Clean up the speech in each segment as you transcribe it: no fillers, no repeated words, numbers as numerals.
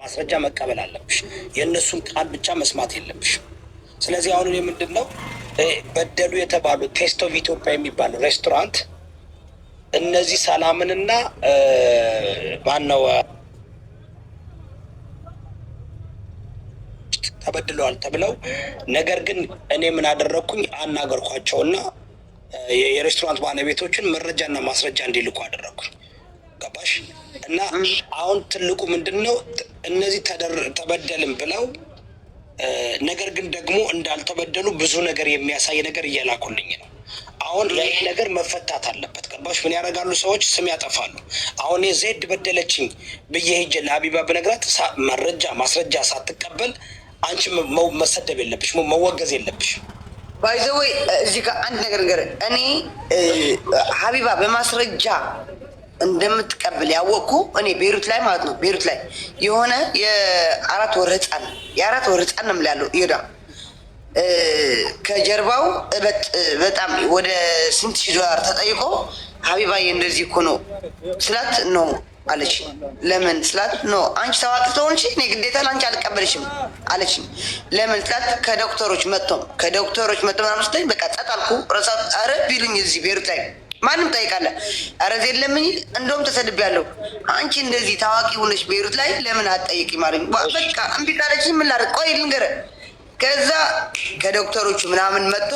ማስረጃ መቀበል አለብሽ። የእነሱን ቃል ብቻ መስማት የለብሽ። ስለዚህ አሁን ምንድን ነው በደሉ የተባሉ ቴስት ኦፍ ኢትዮጵያ የሚባል ሬስቶራንት እነዚህ ሰላምንና ማነው ተበድለዋል ተብለው፣ ነገር ግን እኔ ምን አደረግኩኝ አናገርኳቸውና የሬስቶራንት ባለቤቶችን መረጃና ማስረጃ እንዲልኩ አደረግኩኝ። ገባሽ? እና አሁን ትልቁ ምንድን ነው እነዚህ ተበደልም ብለው ነገር ግን ደግሞ እንዳልተበደሉ ብዙ ነገር የሚያሳይ ነገር እየላኩልኝ ነው። አሁን ይህ ነገር መፈታት አለበት። ገባሽ? ምን ያደርጋሉ ሰዎች ስም ያጠፋሉ። አሁን ዜድ በደለችኝ ብዬ ሄጄ ለሀቢባ ብነግራት መረጃ ማስረጃ ሳትቀበል አንቺ መሰደብ የለብሽ፣ መወገዝ የለብሽ። ባይዘወይ እዚህ ጋር አንድ ነገር እኔ ሀቢባ በማስረጃ እንደምትቀበል ያወቅኩ እኔ ቤሩት ላይ ማለት ነው። ቤሩት ላይ የሆነ የአራት ወር ህፃን ነው የምላለው ይሄዳ ከጀርባው በጣም ወደ ስንት ሺህ ዶላር ተጠይቆ ሀቢባዬ እንደዚህ እኮ ነው ስላት ነው አለች። ለምን ስላት ነው አንቺ ታዋቂ ትሆንሽ እኔ ግዴታ ለአንቺ አልቀበልሽም አለችኝ። ለምን ስላት ከዶክተሮች መጥቶ ምናምን ስትለኝ በቃ ጸጥ አልኩ። ረሳት አረ ቢሉኝ እዚህ ቤሩት ላይ ማንም ጠይቃለ አረ የለምኝ እንደውም ተሰድቤያለሁ። አንቺ እንደዚህ ታዋቂ ሆነሽ ቤሩት ላይ ለምን አትጠይቂ ማለት በቃ እምቢ ካለችኝ ምን ላድርግ? ቆይ ልንገርህ። ከዛ ከዶክተሮቹ ምናምን መጥቶ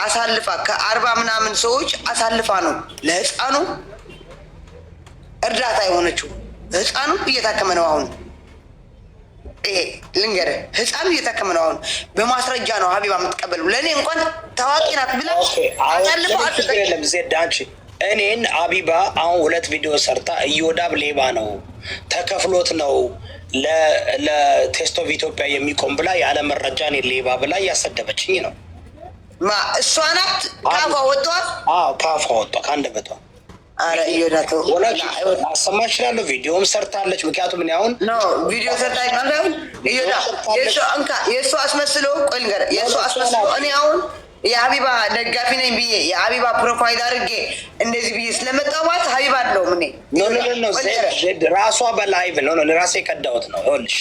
አሳልፋ ከ40 ምናምን ሰዎች አሳልፋ ነው ለህፃኑ እርዳታ የሆነችው። ህፃኑ እየታከመ ነው አሁን። ይሄ ልንገርህ ህፃኑ እየታከመ ነው አሁን። በማስረጃ ነው ሀቢባ የምትቀበሉ። ለእኔ እንኳን ታዋቂ ናት ብላ አሳልፋ አትጠይቅም። ዜድ አንቺ እኔን ሀቢባ አሁን 2 ቪዲዮ ሰርታ እዮዳብ ሌባ ነው ተከፍሎት ነው ለቴስት ኦፍ ኢትዮጵያ የሚቆም ብላ ያለ መረጃ እኔ ሌባ ብላ እያሰደበችኝ ነው። እሷ ናት ካፏ ወጥቷል። ካፏ ወጥቷ ከአንደበቷ አረ እዮዳቶ አሰማ እችላለሁ። ቪዲዮም ሰርታለች። ምክንያቱም እኔ አሁን ቪዲዮ ሰርታ እዮዳ የእሱ አስመስሎ ቆይ ልንገርህ፣ የእሱ አስመስሎ እኔ አሁን የሀቢባ ደጋፊ ነኝ ብዬ የሀቢባ ፕሮፋይል አድርጌ እንደዚህ ብዬ ስለመጣባት ሀቢባ አለውም እኔ ራሷ በላይቭ ነው ራሴ የቀዳሁት ነው። ይኸውልሽ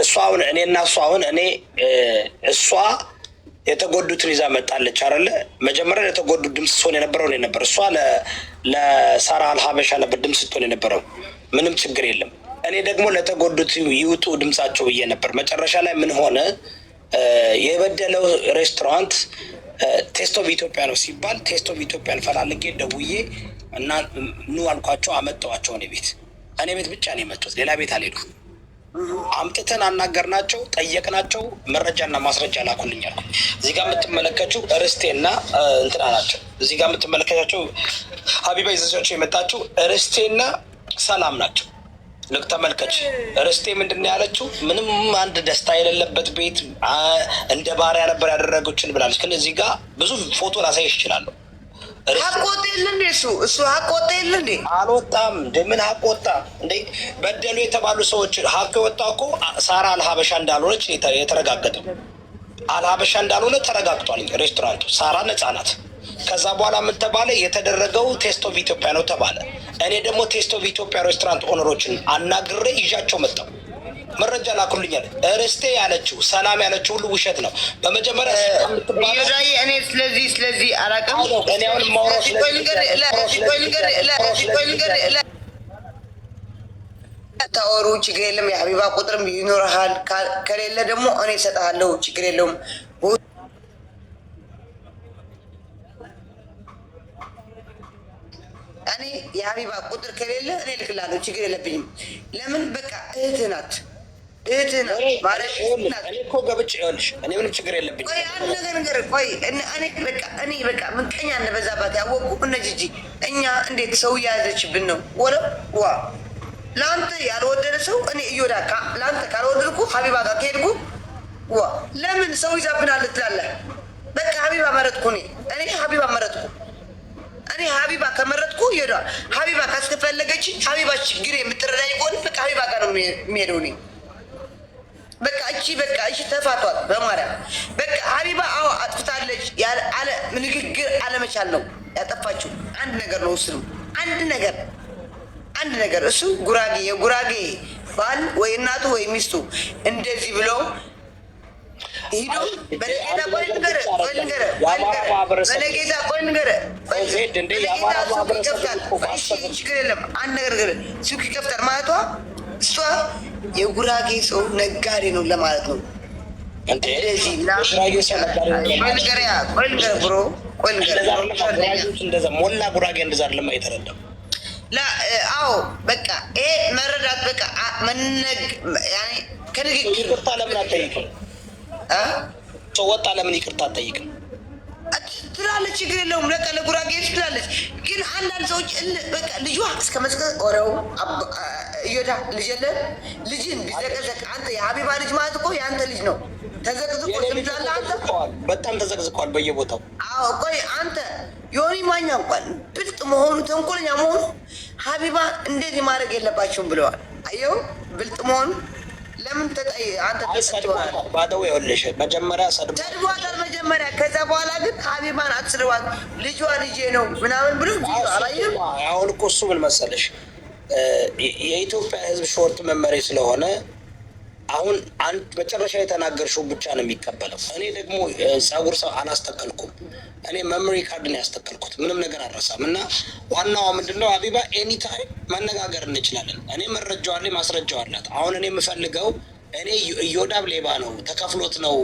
እሷ አሁን እኔና እሷ አሁን እሷ የተጎዱትን ይዛ መጣለች አይደለ? መጀመሪያ የተጎዱት ድምፅ ስትሆን የነበረው እኔ ነበር። እሷ ለሳራ አልሀበሻ ነበር ድምፅ ስትሆን የነበረው። ምንም ችግር የለም። እኔ ደግሞ ለተጎዱት ይውጡ ድምፃቸው ብዬ ነበር። መጨረሻ ላይ ምን ሆነ? የበደለው ሬስቶራንት ቴስት ኦፍ ኢትዮጵያ ነው ሲባል ቴስት ኦፍ ኢትዮጵያን ፈላልጌ ደውዬ እና ኑ አልኳቸው። አመጣኋቸው እኔ ቤት ብቻ ነው የመጡት። ሌላ ቤት አልሄዱም። አምጥተን አናገርናቸው፣ ጠየቅናቸው፣ መረጃና ማስረጃ ላኩልኝ አልኩ። እዚህ ጋር የምትመለከችው ርስቴና እንትና ናቸው። እዚህ ጋር የምትመለከታቸው ሀቢባ ይዘቻቸው የመጣችው ርስቴና ሰላም ናቸው። ልክ ተመልከች። ርስቴ ምንድን ነው ያለችው? ምንም አንድ ደስታ የሌለበት ቤት እንደ ባሪያ ነበር ያደረገችን ብላለች። ግን እዚህ ጋር ብዙ ፎቶ ላሳይሽ እችላለሁ። ሀቆጥ የለ እንዴ? እሱ ሀቆጥ የለ እንዴ? አልወጣም እንደ ምን ሀቆጣ እንዴ? በደሉ የተባሉ ሰዎች ሀቅ የወጣ እኮ ሳራ አልሀበሻ እንዳልሆነች የተረጋገጠው አልሀበሻ እንዳልሆነ ተረጋግጧል። ሬስቶራንቱ ሳራ ነፃ ናት። ከዛ በኋላ ምን ተባለ? የተደረገው ቴስት ኦፍ ኢትዮጵያ ነው ተባለ። እኔ ደግሞ ቴስት ኦፍ ኢትዮጵያ ሬስቶራንት ኦነሮችን አናግሬ ይዣቸው መጣሁ። መረጃ ላኩልኛል። ርስቴ ያለችው ሰላም ያለችው ሁሉ ውሸት ነው። በመጀመሪያ እኔ ስለዚህ አላውቅም። ታወሩ ችግር የለም። የሀቢባ ቁጥርም ይኖርሃል። ከሌለ ደግሞ እኔ እሰጥሃለሁ። ችግር የለውም። እኔ የሀቢባ ቁጥር ከሌለ እኔ እልክልሃለሁ። ችግር የለብኝም። ለምን በቃ እህትህ ናት ማለት እኔ እኮ ገብቼ ይኸውልሽ እኔ ምንም ችግር የለብኝም። ቆይ አንድ ነገር ቆይ እኔ በቃ ምቀኛ እንደበዛባት ያወቁ እነ ጂጂ እኛ እንዴት ሰው እያያዘችብን ነው? ዋ ለአንተ ያልወደደ ሰው እኔ እዮዳ ለአንተ ካልወደድኩ ሀቢባ ጋር ከሄድኩ ዋ ለምን ሰው ይዛብናል ትላለህ? በቃ ሀቢባ መረጥኩ። እኔ ሀቢባ መረጥኩ። እኔ ሀቢባ ከመረጥኩ ይሄዳል። ሀቢባ ካስከፈለገች ሀቢባ ችግር የምትረዳኝ ከሆነ በቃ ሀቢባ ጋር ነው የሚሄደው። በቃ እሺ ተፋቷል በማርያም በቃ ሀቢባ አጥፍታለች። አለ ንግግር አለመቻል ነው ያጠፋችው። አንድ ነገር ነው እሱ አንድ ነገር እሱ የጉራጌ ባል ወይ እናቱ ወይ ሚስቱ እንደዚህ ብሎ ሂዶ በነጌታ ቆይ ንገረህ ችግር የለም አንድ ነገር ሱቅ ይከፍታል ማለቷ እሷ የጉራጌ ሰው ነጋዴ ነው ለማለት ነው። እንደዚህ ሞላ ጉራጌ እንደዛ አይደለም የተረዳው። አዎ በቃ ይሄ መረዳት በቃ ከንግግር ይቅርታ ለምን አትጠይቅም? ሰው ወጣ ለምን ይቅርታ አትጠይቅም ትላለች። ችግር የለውም በቃ ለጉራጌ ትላለች። ግን አንዳንድ ሰዎች በቃ ልጇ እስከ መስቀል ኦረው እዮዳ ልጅ የለም ልጅን ቢዘቀዘቅ አንተ የሀቢባ ልጅ ማለት እኮ የአንተ ልጅ ነው። ተዘቅዝቆ ትምታለህ አንተ። በጣም ተዘቅዝቋል በየቦታው። አዎ ቆይ አንተ ዮኒ ማኛ እንኳን ብልጥ መሆኑ ተንኮለኛ መሆኑ ሀቢባ እንደዚህ ማድረግ የለባቸውም ብለዋል። አየው ብልጥ መሆኑ ለምን ተጠይ አንተ ተሰጥቷል። ባደው ይኸውልሽ መጀመሪያ ሰድቧታል መጀመሪያ። ከዛ በኋላ ግን ሀቢባን አትስደዋት ልጇ ልጄ ነው ምናምን ብሎ አላየም። አሁን እኮ እሱ ምን መሰለሽ የኢትዮጵያ ሕዝብ ሾርት መመሪ ስለሆነ አሁን አንድ መጨረሻ የተናገርሽው ብቻ ነው የሚቀበለው። እኔ ደግሞ ጸጉር ሰው አላስተከልኩም። እኔ መሞሪ ካርድ ነው ያስተከልኩት። ምንም ነገር አልረሳም። እና ዋናዋ ምንድነው ሀቢባ ኤኒታይም መነጋገር እንችላለን። እኔ መረጃው አለኝ ማስረጃው አላት። አሁን እኔ የምፈልገው እኔ እዮዳብ ሌባ ነው ተከፍሎት ነው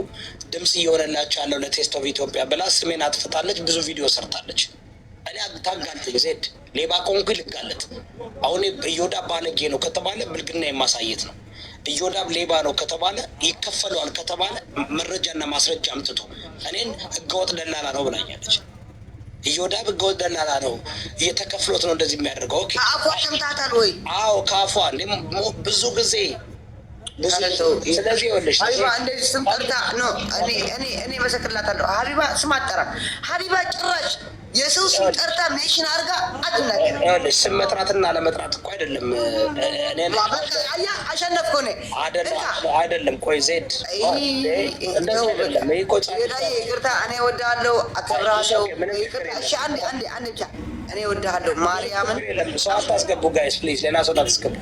ድምፅ እየሆነላቸው ያለው ለቴስት ኦፍ ኢትዮጵያ ብላ ስሜን አጥፍታለች። ብዙ ቪዲዮ ሰርታለች። እኔ ታጋልጥ ዜድ ሌባ ቆንኩ ልጋለጥ። አሁን እዮዳብ ባለጌ ነው ከተባለ ብልግና የማሳየት ነው። እዮዳብ ሌባ ነው ከተባለ ይከፈለዋል ከተባለ መረጃና ማስረጃ አምጥቶ እኔን ህገወጥ ደላላ ነው ብላኛለች። እዮዳብ ህገወጥ ደላላ ነው እየተከፍሎት ነው እንደዚህ የሚያደርገው። ኦኬ ከአፏ ሰምታታል ወይ? አዎ ከአፏ ብዙ ጊዜ ስለዚህ ይኸውልሽ ሀቢባ እንደዚህ ስም ጠርታ ነው እኔ መሰክርላታለሁ። ሀቢባ ስም አጠራም። ሀቢባ ጭራሽ የሰው ስም ጠርታ ሜሽን አድርጋ አትናገርም። ይኸውልሽ ስም መጥራትና ለመጥራት እኮ አይደለም። አሸነፍኩ እኔ አይደለም። ቆይ ዜድ ይቅርታ፣ እኔ እወድሃለሁ፣ አከብርሃለሁ። አንዴ ብቻ እኔ እወድሃለሁ ማርያምን። ሰው አታስገቡ ጋይስ ፕሊዝ፣ ሌላ ሰው አታስገቡ።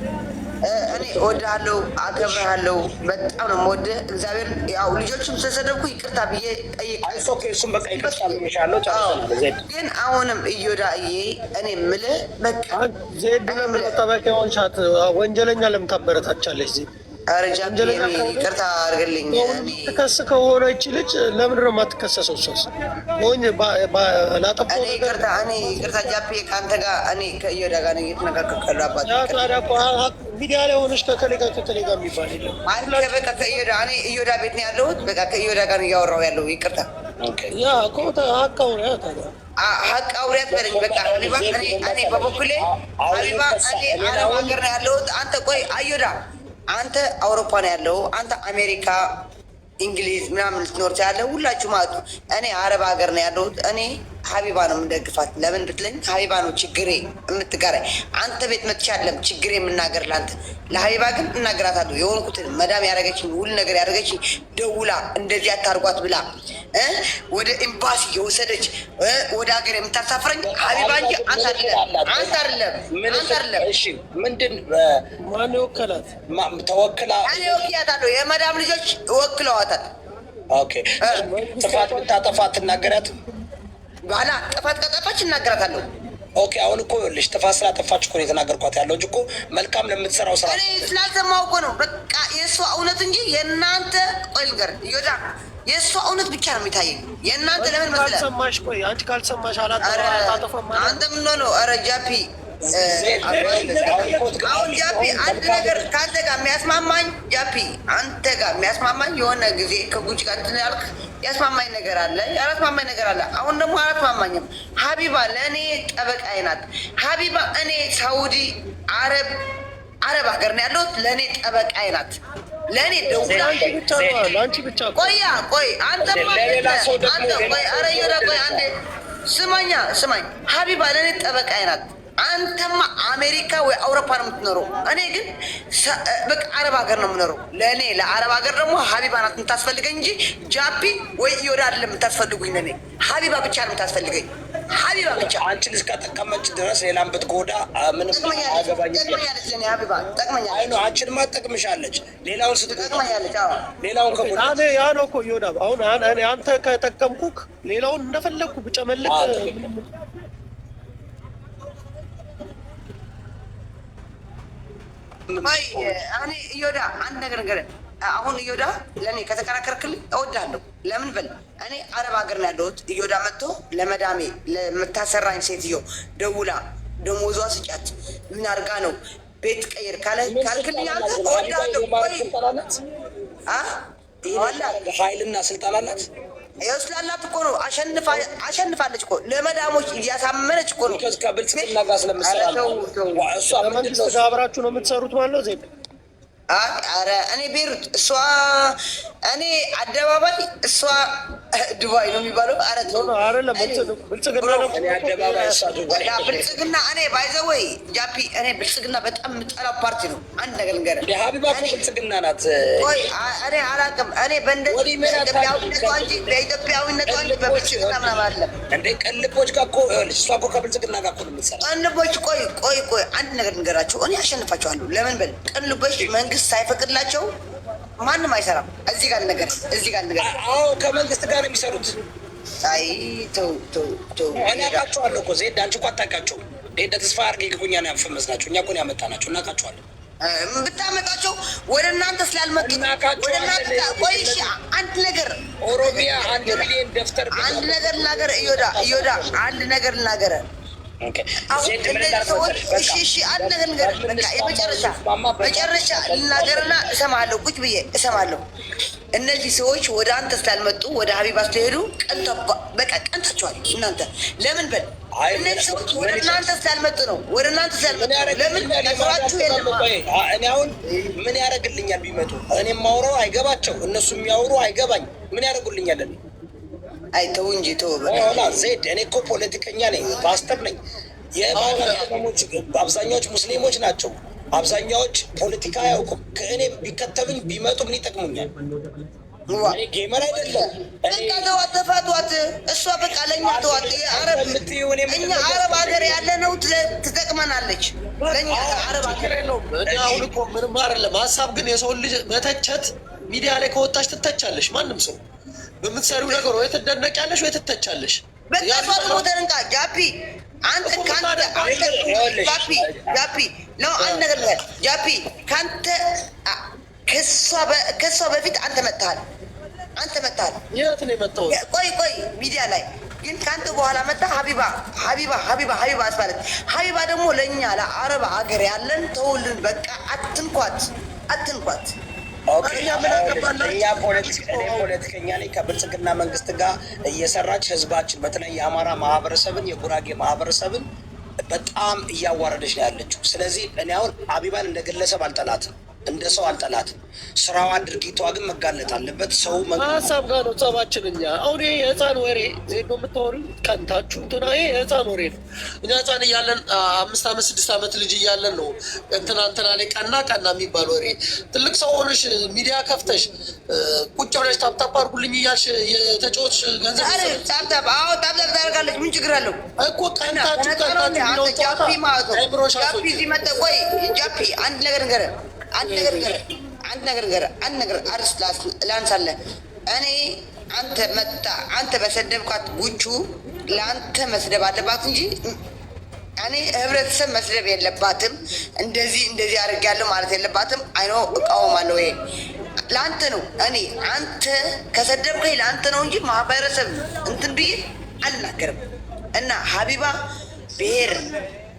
እኔ እወድሃለሁ፣ አከብርሃለሁ። በጣም ነው የምወድህ። እግዚአብሔር ያው ልጆችም ስለሰደብኩ ይቅርታ ብዬ ጠይቅ። እሱም በቃ ይቅርታ ብዬሻለሁ። ግን አሁንም እዮዳዬ እኔ የምልህ በቃ ዜድ ጠበቃ የሆንሻት ወንጀለኛ ለምን ታበረታቻለች? ዜድ ይቅርታ አድርግልኝ። ትከስ ከሆነ ይቺ ልጅ ለምንድን ነው የማትከሰሰው? እሷስ ላጠፋው ይቅርታ ጃፔ ከአንተ ጋር እኔ ከእዮዳ ጋር ነው እየተነጋገርኩ ሚዲያ ላይ ሆነች ከከሌ ጋር የሚባል የለም። በቃ ከእዮዳ እኔ እዮዳ ቤት ነው ያለሁት። በቃ ከእዮዳ ጋር ነው እያወራሁ ያለው። ይቅርታ ያ እኮ ሀቅ አውሪያት ሀቅ አውሪያት በለኝ። በቃ ሀቢባ እኔ በበኩሌ ሀቢባ እኔ አረብ ሀገር ነው ያለሁት። አንተ ቆይ እዮዳ አንተ አውሮፓ ነው ያለው፣ አንተ አሜሪካ፣ እንግሊዝ ምናምን ልትኖር ያለ ሁላችሁ ማለት ነው። እኔ አረብ ሀገር ነው ያለሁት። እኔ ሀቢባ ነው የምንደግፋት። ለምን ብትለኝ ሀቢባ ነው ችግሬ የምትጋራኝ። አንተ ቤት መጥቼ አይደለም ችግሬ የምናገር ለአንተ፣ ለሀቢባ ግን እናገራታለሁ። የሆንኩትን መዳም ያደረገችኝ ሁሉ ነገር ያደረገችኝ ደውላ እንደዚህ አታርጓት ብላ ወደ ኤምባሲ የወሰደች ወደ ሀገር የምታሳፍረኝ ሀቢባ እንጂ አንተ አይደለም። ምንድን ማን ወከላት? ተወክላ እኔ ወክያታለሁ። የመዳም ልጆች ወክለዋታል። ጥፋት ብታጠፋ አትናገሪያትም? ባላ ጥፋት ከጠፋች እናገራታለሁ። ኦኬ አሁን እኮ ይኸውልሽ ጥፋት ስላጠፋች እኮ ነው የተናገርኳት ያለው እንጂ እኮ መልካም ለምትሰራው ስራ እኔ ስላልሰማሁ እኮ ነው። በቃ የእሷ እውነት እንጂ የእናንተ ቆይ ልንገር እዮዳ የእሷ እውነት ብቻ ነው የሚታየኝ። የእናንተ ለምን መሰለህ ካልሰማሽ ቆይ አንቺ ካልሰማሽ አላጠፋም። አንተ ምን ነው? ኧረ ጃፒ አሁን ጃፒ አንድ ነገር ከአንተ ጋር የሚያስማማኝ ጃፒ አንተ ጋር የሚያስማማኝ የሆነ ጊዜ ከጉጭ ጋር እንትን ያልክ ያስማማኝ ነገር አለ፣ ያላስማማኝ ነገር አለ። አሁን ደግሞ አላስማማኝም። ሀቢባ ለእኔ ጠበቃዬ ናት። ሀቢባ እኔ ሳውዲ አረብ ሀገር ነው ያለሁት። ለእኔ ጠበቃዬ ናት። ለእኔ ደውላ ቆይ አንተ ቆይ ኧረ እዮዳ ቆይ አንዴ ስማኝ። ሀቢባ ለእኔ ጠበቃዬ ናት። አንተማ አሜሪካ ወይ አውሮፓ ነው የምትኖረው። እኔ ግን በቃ አረብ ሀገር ነው የምኖረው። ለእኔ ለአረብ ሀገር ደግሞ ሀቢባ ናት የምታስፈልገኝ እንጂ ጃፒ ወይ ኢዮዳ አይደለም የምታስፈልጉኝ። ለእኔ ሀቢባ ብቻ ነው የምታስፈልገኝ። ሀቢባ ብቻ። አንቺን እስከጠቀመች ድረስ ሌላም ብትጎዳ ምንም ጠቅመኛለች። ለእኔ ሀቢባ ጠቅመኛለች። አንቺንማ ጠቅምሻለች። ሌላውን ጠቅመኛለች። ሌላውን ከጎዳ ያ ነው እኮ ኢዮዳ። አሁን አንተ ከጠቀምኩክ ሌላውን እንደፈለግኩ ብጨመልቅ እኔ ኢዮዳ አንድ ነገር አሁን ኢዮዳ ለእኔ ከተከራከርክልኝ እወድሃለሁ። ለምን በል እኔ አረብ ሀገር ነው ያለሁት። ኢዮዳ መጥቶ ለመዳሜ ለምታሰራኝ ሴትዮ ደውላ ደሞዟ ስጫት ምን አድርጋ ነው ቤት ቀይር ካልክልኝ አንተ እወድሃለሁ። ኃይልና ስልጣን አላት። ይኸው ስላላት እኮ ነው አሸንፋለች እኮ ለመዳሞች እያሳመነች እኮ ነው። ከብልጽግና ጋር ስለምትሰራ ከመንግስት ጋር አብራችሁ ነው የምትሰሩት ማለት ዜድ? ኧረ እኔ ቤሩት እሷ እኔ አደባባይ እሷ ዱባይ ነው የሚባለው። ኧረ ብልጽግና እኔ ባይዘወይ ጃፒ እኔ ብልጽግና በጣም የምጠላው ፓርቲ ነው። አንድ ነገር ልንገርህ፣ ሀቢባ ብልጽግና ናት። እኔ አላውቅም። እኔ በኢትዮጵያዊነቷ እንጂ በብልጽግና ምናምን አይደለም። እንደ ቅልቦች ጋር እኮ እሷ እኮ ከብልጽግና ጋር እኮ ነው የምትሰራው። ቅልቦች ቆይ አንድ ነገር ልንገራቸው፣ እኔ አሸንፋቸዋለሁ። ለምን በል ቅልቦች መንግስት ሳይፈቅድላቸው ማንም አይሰራም። እዚህ ጋር ነገር አዎ ከመንግስት ጋር ነው የሚሰሩት። አይ ተው እኔ አውቃቸዋለሁ እኮ ዜድ፣ አንቺ እኮ አታውቃቸውም። እንደ ተስፋ አድርጌ እኛ ነው ያፈመስናቸው። እኛ እኮ ነው ያመጣናቸው። እናውቃቸዋለን። ብታመጣቸው ወደ እናንተ ስላልመጡ ወደ እናንተ ቆይ እሺ፣ አንድ ነገር ኦሮሚያ 1 ሚሊዮን ደፍተር አንድ ነገር ልናገር ኢዮዳ አንድ ነገር ልናገር መጨረሻ ልናገርና እሰማለሁ። ቁጭ ብዬ እሰማለሁ። እነዚህ ሰዎች ወደ አንተ ስላልመጡ ወደ ሀቢባ ስለሄዱ ቀንታችኋል እናንተ። ለምን በል እነዚህ ሰዎች ወደ እናንተ ስላልመጡ ነው። ወደ እናንተ ስላልመጡ ለምን ስራችሁ የለም። እኔ አሁን ምን ያደርግልኛል ቢመጡ? እኔ የማውራው አይገባቸው፣ እነሱ የሚያወሩ አይገባኝ። ምን ያደርጉልኛል? አይ ተው እንጂ ተው ዜድ። እኔ እኮ ፖለቲከኛ ነኝ፣ ፓስተር ነኝ። የባሞች አብዛኛዎች ሙስሊሞች ናቸው። አብዛኛዎች ፖለቲካ አያውቁም። ከእኔ ቢከተሉኝ ቢመጡ ምን ይጠቅሙኛል? ጌመር አይደለም። ተዋት፣ ተፋቷት። እሷ በቃ ለእኛ ተዋት። እኛ አረብ ሀገር ያለ ነው ትጠቅመናለች። ለእኛ አረብ ሀገር አሁን እኮ ምንም አይደለም። ሀሳብ ግን የሰውን ልጅ መተቸት ሚዲያ ላይ ከወጣች ትተቻለሽ። ማንም ሰው በምትሰሪው ነገር ወይ ትደነቂያለሽ ወይ ትተቻለሽ። በቃ እሷ ደግሞ ተደንቃ ጃፒ አንተ ጃፒ ነው አንድ ነገር ልበል። ጃፒ ከአንተ ከእሷ በፊት አንተ መጥተሃል። የት ነው የመጣሁት? ቆይ ሚዲያ ላይ ግን ከአንተ በኋላ መጣ ሀቢባ አስባለት። ሀቢባ ደግሞ ለእኛ ለአረብ ሀገር ያለን ተውልን። በቃ አትንኳት። እኛ ፖለቲከኛ ነኝ። ከብልጽግና መንግስት ጋር እየሰራች ህዝባችን በተለይ የአማራ ማህበረሰብን የጉራጌ ማህበረሰብን በጣም እያዋረደች ነው ያለችው። ስለዚህ እኔ አሁን ሀቢባን እንደ ግለሰብ አልጠላትም፣ እንደ ሰው አልጠላትም። ስራዋ ድርጊቷ ግን መጋለጥ አለበት። ሰው ሀሳብ ጋር ነው ጸባችን። እኛ አሁን ይሄ የህፃን ወሬ ዜዶ የምታወሪ ቀንታችሁ እንትና ይሄ የህፃን ወሬ ነው። እኛ ህፃን እያለን 5 ዓመት 6 ዓመት ልጅ እያለን ነው እንትና ላይ ቀና የሚባል ወሬ። ትልቅ ሰው ሆነሽ ሚዲያ ከፍተሽ ቁጭ ብለሽ ታፕታፕ አድርጉልኝ እያልሽ የተጫወትሽ ገንዘብ ታፕታፕ ታደርጋለች። ምን ችግር አለው እኮ ቀንታችሁ ጃፒ አንድ ነገር አርስ ላንሳለ እኔ አንተ በሰደብኳት ጉቹ ለአንተ መስደብ አለባት እንጂ እኔ ህብረተሰብ መስደብ የለባትም። እንደዚህ አድርጌያለሁ ማለት የለባትም። አይኖ እቃወማለሁ። ይሄ ለአንተ ነው። እኔ አንተ ከሰደብከኝ ለአንተ ነው እንጂ ማህበረሰብ እንትን ብዬ አልናገርም። እና ሀቢባ ብሔር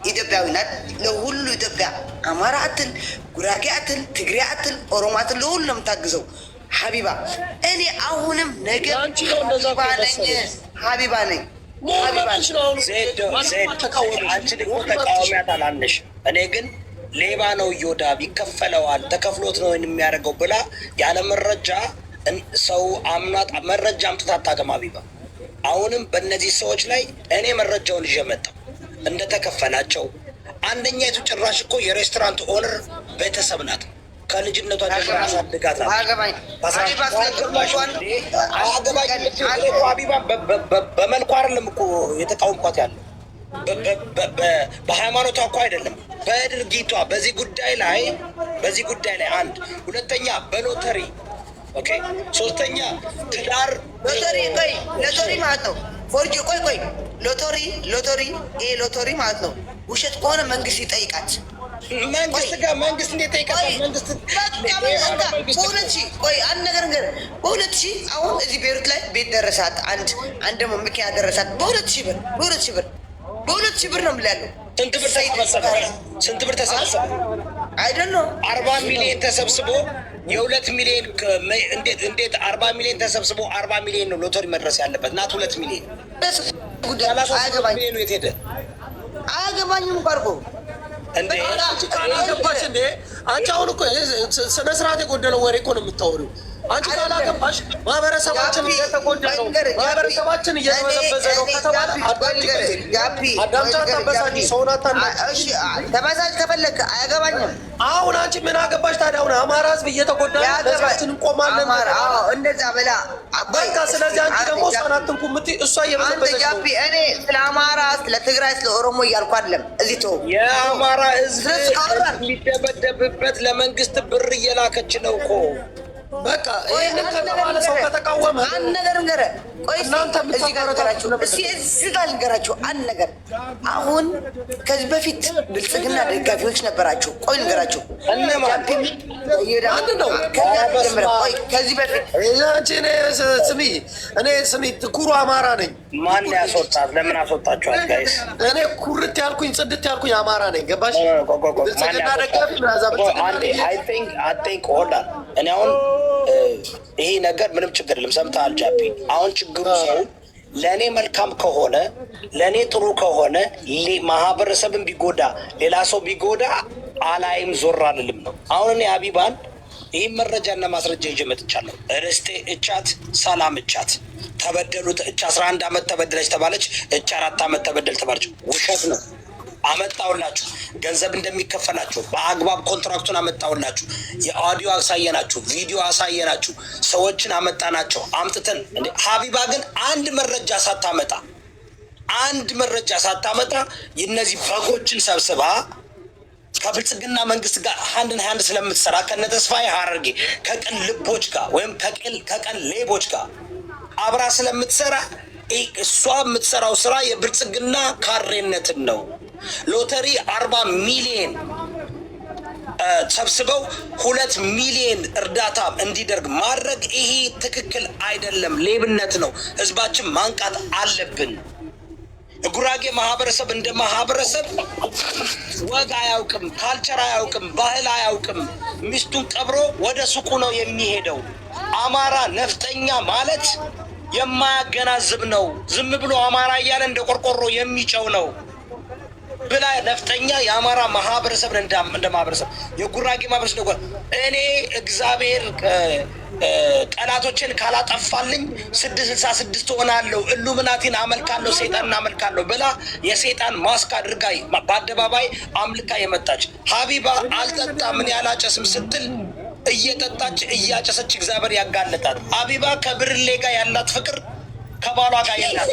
ኢትዮጵያዊ ናት። ለሁሉ ኢትዮጵያ አማራ አትል፣ ጉራጌ አትል፣ ትግሬ አትል፣ ኦሮሞ አትል፣ ለሁሉ ነው የምታግዘው ሀቢባ። እኔ አሁንም ነገር ሀቢባ ነኝ። አንቺ ደግሞ ተቃዋሚያት አላለሽ። እኔ ግን ሌባ ነው እዮዳብ ይከፈለዋል፣ ተከፍሎት ነው የሚያደርገው ብላ ያለ መረጃ ሰው አምናት መረጃ አምጥታ አታውቅም ሀቢባ። አሁንም በእነዚህ ሰዎች ላይ እኔ መረጃውን ይዤ መጣሁ እንደተከፈላቸው አንደኛይቱ ጭራሽ እኮ የሬስቶራንት ኦነር ቤተሰብ ናት። ከልጅነቷ ጀምሮ አሳድጋት ናት። ሀቢባ በመልኩ አይደለም እኮ የተቃወምኳት ያለው በሃይማኖቷ እኮ አይደለም፣ በድርጊቷ በዚህ ጉዳይ ላይ አንድ ሁለተኛ በሎተሪ ኦኬ፣ ሶስተኛ ትዳር ሎተሪ ማለት ነው። ፎርጅ ቆይ ይሄ ሎተሪ ማለት ነው። ውሸት ከሆነ መንግስት ይጠይቃት። መንግስት እንዴት ጠይቃታል? መንግስት በሁለት ሺህ ቆይ አንድ ነገር በሁለት ሺህ አሁን እዚህ ቤሩት ላይ ቤት ደረሳት። አንድ ደግሞ መኪና ደረሳት። በሁለት ሺህ ብር ነው የምላለው። ስንት ብር ተሰበሰበ? አይደል ነው 40 ሚሊዮን ተሰብስቦ የ2 ሚሊዮን እንዴት 40 ሚሊዮን ተሰብስቦ 40 ሚሊዮን ነው ሎተሪ መድረስ ያለበት? ናት 2 ሚሊዮን ሚሊዮኑ የት ሄደ? አያገባኝም እኮ አልኩህ እንዴ አላገባሽ እንዴ? አንቺ አሁን እኮ ስነ ስርዓት የጎደለው ወሬ እኮ ነው የምታወሪው። አንቺ ካላገባሽ ማህበረሰባችን እየተጎዳ ነው፣ ማህበረሰባችን እየተበዘበዘ ነው ከተባለ አዳምጫ ሰውን ተበሳጭ ከፈለግ አያገባኝም። አሁን አንቺ ምን አገባሽ ታዲያ? አሁን አማራ ህዝብ እየተጎዳ ነው፣ ለህዝባችን እንቆማለን እንደዛ በላ በቃ። ስለዚህ አንቺ ደግሞ እሷን አትንኩ የምትይ እሷ እየበዘበዘች ነው። እኔ ስለ አማራ፣ ስለ ትግራይ፣ ስለ ኦሮሞ እያልኩ አይደለም። እዚህ ተው። የአማራ ህዝብ የሚደበደብበት ለመንግስት ብር እየላከች ነው እኮ በቃ ይሄንን ከተባለ ሰው ከተቃወመ አንድ ነገር ንገረህ። ቆይ እናንተ የምታገራችሁ እዚህ ጋር ልንገራችሁ አንድ ነገር። አሁን ከዚህ በፊት ብልጽግና ደጋፊዎች ነበራችሁ። ቆይ ንገራችሁ ከዚህ በፊት ስሚ ኩሩ አማራ ነኝ። ማን ያስወጣት? ለምን አስወጣችኋት ጋይስ? እኔ ኩርት ያልኩኝ ጽድት ያልኩኝ አማራ ነኝ። ገባሽ? ብልጽግና ደጋፊ እኔ አሁን ይሄ ነገር ምንም ችግር የለም። ሰምተሃል ጃፒ? አሁን ችግሩ ሰው ለእኔ መልካም ከሆነ ለእኔ ጥሩ ከሆነ ማህበረሰብን ቢጎዳ ሌላ ሰው ቢጎዳ አላይም ዞር አልልም ነው። አሁን እኔ ሀቢባን ይህም መረጃና ማስረጃ ይዤ መጥቻለሁ። ርስቴ እቻት፣ ሰላም እቻት፣ ተበደሉት እቻ 11 ዓመት ተበደለች ተባለች፣ እቻ 4 ዓመት ተበደል ተባለች። ውሸት ነው። አመጣውላችሁ ገንዘብ እንደሚከፈላችሁ በአግባብ ኮንትራክቱን አመጣውላችሁ። የአዲዮ አሳየናችሁ፣ ቪዲዮ አሳየናችሁ፣ ሰዎችን አመጣናቸው። አምጥተን ሀቢባ ግን አንድ መረጃ ሳታመጣ የነዚህ በጎችን ሰብስባ ከብልጽግና መንግስት ጋር ሃንድ ስለምትሰራ ከነ ተስፋዬ ሀረርጌ ከቀን ልቦች ጋር ወይም ከቀን ሌቦች ጋር አብራ ስለምትሰራ እሷ የምትሰራው ስራ የብልጽግና ካሬነትን ነው። ሎተሪ 40 ሚሊዮን ሰብስበው 2 ሚሊዮን እርዳታ እንዲደርግ ማድረግ ይሄ ትክክል አይደለም፣ ሌብነት ነው። ህዝባችን ማንቃት አለብን። ጉራጌ ማህበረሰብ እንደ ማህበረሰብ ወግ አያውቅም፣ ካልቸር አያውቅም፣ ባህል አያውቅም። ሚስቱን ቀብሮ ወደ ሱቁ ነው የሚሄደው። አማራ ነፍጠኛ ማለት የማያገናዝብ ነው። ዝም ብሎ አማራ እያለ እንደ ቆርቆሮ የሚጨው ነው ብላ ነፍጠኛ የአማራ ማህበረሰብ እንደ ማህበረሰብ የጉራጌ ማህበረሰብ ነው። እኔ እግዚአብሔር ጠላቶችን ካላጠፋልኝ 666 ሆናለሁ፣ ኢሉሚናቲን አመልካለሁ፣ ሰይጣንን አመልካለሁ ብላ የሰይጣን ማስክ አድርጋ በአደባባይ አምልካ የመጣች ሀቢባ አልጠጣ ምን ያላጨስም ስትል እየጠጣች እያጨሰች እግዚአብሔር ያጋለጣት። ሀቢባ ከብርሌ ጋር ያላት ፍቅር ከባሏ ጋር የላት።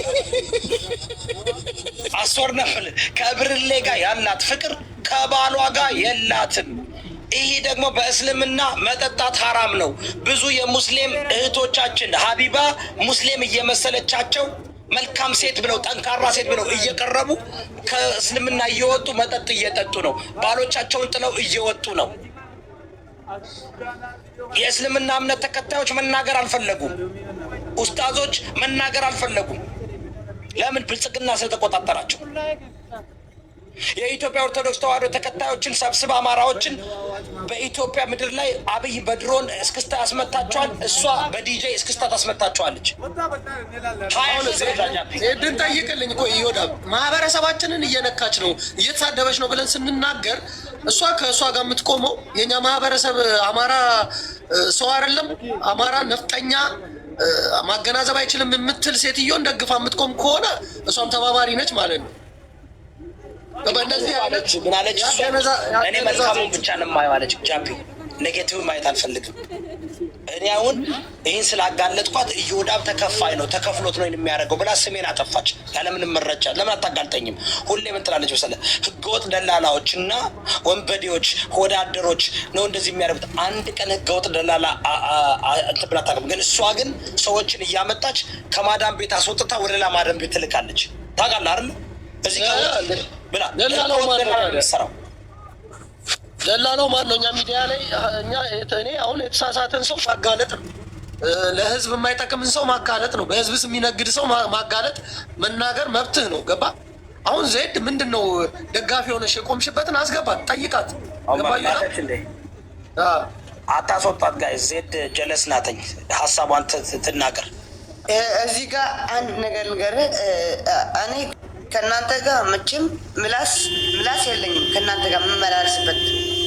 አስወርነፍል ከብርሌ ጋር ያላት ፍቅር ከባሏ ጋር የላትም። ይህ ደግሞ በእስልምና መጠጣት ሀራም ነው። ብዙ የሙስሊም እህቶቻችን ሀቢባ ሙስሊም እየመሰለቻቸው መልካም ሴት ብለው ጠንካራ ሴት ብለው እየቀረቡ ከእስልምና እየወጡ መጠጥ እየጠጡ ነው። ባሎቻቸውን ጥለው እየወጡ ነው። የእስልምና እምነት ተከታዮች መናገር አልፈለጉም። ኡስታዞች መናገር አልፈለጉም። ለምን? ብልጽግና ስለተቆጣጠራቸው። የኢትዮጵያ ኦርቶዶክስ ተዋሕዶ ተከታዮችን ሰብስባ አማራዎችን በኢትዮጵያ ምድር ላይ አብይ በድሮን እስክስታ ያስመታቸዋል፣ እሷ በዲጄ እስክስታ ታስመታቸዋለች። ሄድን ጠይቅልኝ እኮ ይወዳ ማህበረሰባችንን እየነካች ነው እየተሳደበች ነው ብለን ስንናገር እሷ ከእሷ ጋር የምትቆመው የኛ ማህበረሰብ አማራ ሰው አይደለም፣ አማራ ነፍጠኛ ማገናዘብ አይችልም የምትል ሴትዮን ደግፋ የምትቆም ከሆነ እሷም ተባባሪ ነች ማለት ነው። በእንደዚህ አይነት ምን አለች? እኔ መልካሙን ብቻ ነው የማየው አለች። ጃፒ ኔጌቲቭ ማየት አልፈልግም። እኔ አሁን ይህን ስላጋለጥኳት እዮዳብ ተከፋይ ነው ተከፍሎት ነው የሚያደርገው ብላ ስሜን አጠፋች ያለምንም መረጃ። ለምን አታጋልጠኝም? ሁሌ ምን ትላለች መሰለህ? ህገወጥ ደላላዎች እና ወንበዴዎች ወዳደሮች ነው እንደዚህ የሚያደርጉት። አንድ ቀን ህገወጥ ደላላ እንትን ብላ አታውቅም። ግን እሷ ግን ሰዎችን እያመጣች ከማዳም ቤት አስወጥታ ወደ ሌላ ማዳም ቤት ትልካለች። ታውቃለህ አይደል? እዚህ ብላ ሰራው ደላላው ማን ነው? እኛ ሚዲያ ላይ እኔ አሁን የተሳሳተን ሰው ማጋለጥ ነው። ለህዝብ የማይጠቅምን ሰው ማጋለጥ ነው። በህዝብ ስም የሚነግድ ሰው ማጋለጥ መናገር መብትህ ነው። ገባ? አሁን ዜድ ምንድን ነው ደጋፊ የሆነሽ የቆምሽበትን አስገባት፣ ጠይቃት። አታስወጣት ጋይ ዜድ ጀለስ ናተኝ። ሀሳቧን ትናገር። እዚህ ጋር አንድ ነገር ንገርህ። እኔ ከእናንተ ጋር መቼም ምላስ የለኝም። ከእናንተ ጋር የምመላለስበት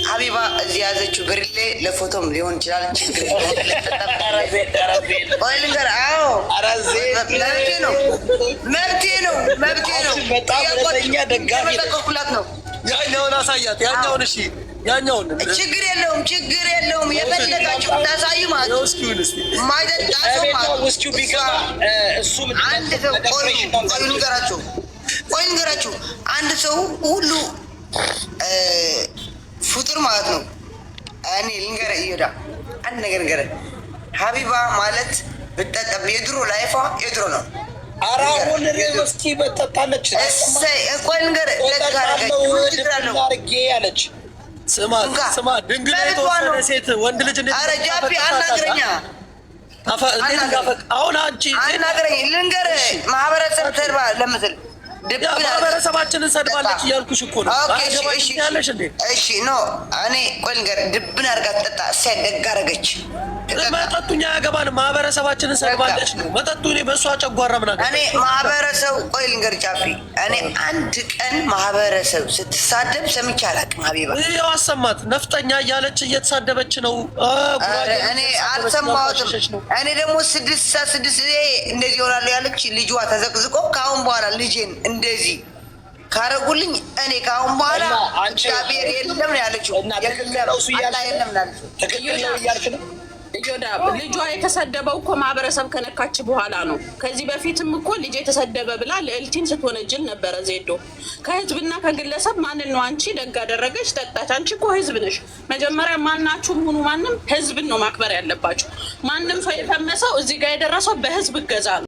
ሀቢባ እዚህ ያዘችው ብርሌ ለፎቶም ሊሆን ይችላል። ችግር ልንገር። አዎ መብቴ ነው። መጠቀኩላት ነው። ያኛውን አሳያት። ያኛውን እሺ፣ ያኛውን ችግር የለውም። የፈለጋችሁ ታሳዩ ማለት ነው። ማይጠጣ ሰው አንድ ሰው ቆይ ንገራችሁ። አንድ ሰው ሁሉ ፍጡር ማለት ነው። እኔ ልንገርህ እዮዳ አንድ ነገር ንገርህ። ሀቢባ ማለት ብጠጠብ የድሮ ላይፏ የድሮ ነው። ኧረ አሁን እስኪ በጠጣለች። ቆይ ንገርህ አለች። ስማ ድንግል የተወሰነ ሴት ወንድ ልጅ ኧረ ጃፒ አናግረኛ። አሁን አንቺ አናግረኝ ልንገርህ። ማህበረሰብ ተርባ ለምትል ማህበረሰባችንን ሰድባለች እያልኩሽ እኮ ነው። ያለሽ እንዴ? እሺ ኖ እኔ ቆይ ልንገርህ። ድብን አድርጋ ትጠጣ። እሷ ደግ አደረገች። መጠጡኛ ያገባን ማህበረሰባችንን ሰድባለች ነው መጠጡ። እኔ በእሷ ጨጓራ ምናምን እኔ ማህበረሰብ ቆይ ልንገርህ ጃፒ፣ እኔ አንድ ቀን ማህበረሰብ ስትሳደብ ሰምቼ አላውቅም። ሀቢባ ያው አሰማት ነፍጠኛ እያለች እየተሳደበች ነው። እኔ አልሰማሁትም። እኔ ደግሞ 6 እንደዚህ ይሆናሉ ያለች ልጇ ተዘቅዝቆ ከአሁን በኋላ ልጄን እንደዚህ ካረጉልኝ እኔ ከአሁን በኋላ እግዚአብሔር የለም ነው ያለችው። ልጇ የተሰደበው እኮ ማህበረሰብ ከነካች በኋላ ነው። ከዚህ በፊትም እኮ ልጅ የተሰደበ ብላ ልዕልቲን ስትወነጅል ነበረ። ዜዶ ከህዝብና ከግለሰብ ማንን ነው አንቺ ደግ አደረገች ጠጣች? አንቺ እኮ ህዝብ ነሽ። መጀመሪያ ማናችሁም ሁኑ ማንም ህዝብን ነው ማክበር ያለባችሁ። ማንም ሰው የተመሰው እዚህ ጋር የደረሰው በህዝብ እገዛ ነው።